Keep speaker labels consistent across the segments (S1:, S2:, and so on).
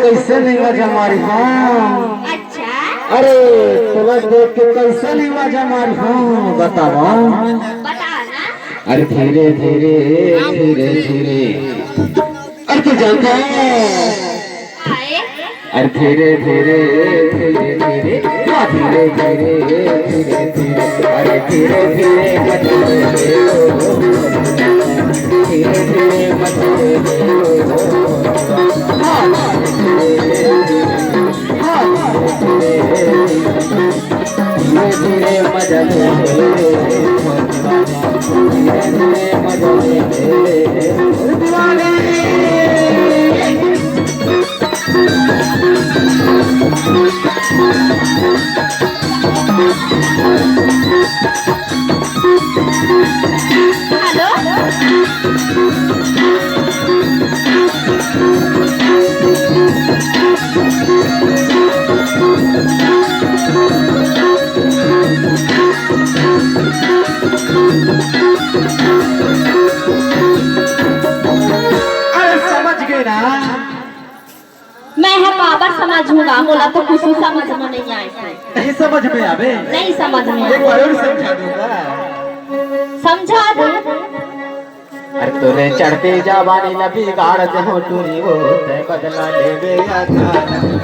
S1: कैसे नहीं मजा मारी हाँ।
S2: अच्छा
S1: अरे तुला देख के कैसे नहीं मजा मारी हाँ बताओ
S2: बताना।
S1: अरे धीरे धीरे धीरे धीरे अरे तू जानता है अरे धीरे धीरे धीरे धीरे धीरे धीरे धीरे धीरे अरे धीरे धीरे धीरे धीरे मजा
S2: मैं है बाबर समझूंगा मोला तो कुछ समझ में नहीं आए।
S1: नहीं समझ में आवे
S2: नहीं समझ में
S1: एक बार और समझा दूंगा
S2: समझा दो।
S1: अरे तोरे चढ़ते जवानी न बिगाड़ दे हो टूरी वो ते बदला लेवे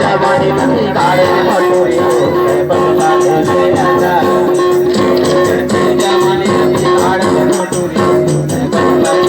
S1: जवानी बंदी गाड़े भटूरी बदला जवानी बंदी गाड़े भटूरी बदला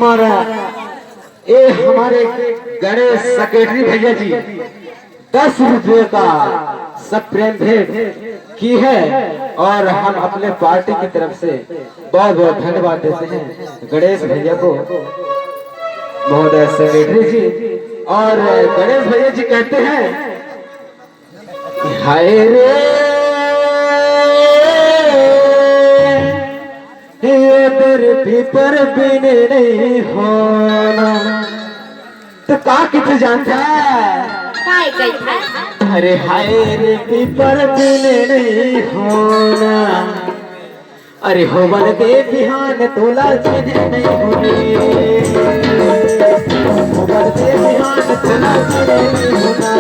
S1: हमारा ये हमारे गणेश सेक्रेटरी भैया जी 10 रुपये का सब प्रेम भेंट की है और हम अपने पार्टी की तरफ से बहुत बहुत धन्यवाद देते हैं गणेश भैया को, महोदय सेक्रेटरी जी। और गणेश भैया जी कहते हैं हाय रे ये तेरे पीपर बिने नहीं होना, तो का कितने जानता है
S2: काय गई था
S1: अरे हाय रे पीपर बिने नहीं होना, अरे हो बल के बिहान तोला चीज नहीं होनी, हो बल के बिहान तोला चीज नहीं होना,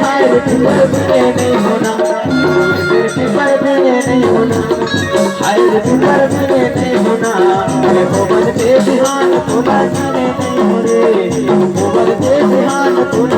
S1: हाय रे पीपर बिने नहीं होना, पीपर बिने नहीं होना, हाय रे पीपर बिने नहीं होना, अरे हो बल के बिहान तोला चीज नहीं होनी, हो बल के बिहान तोला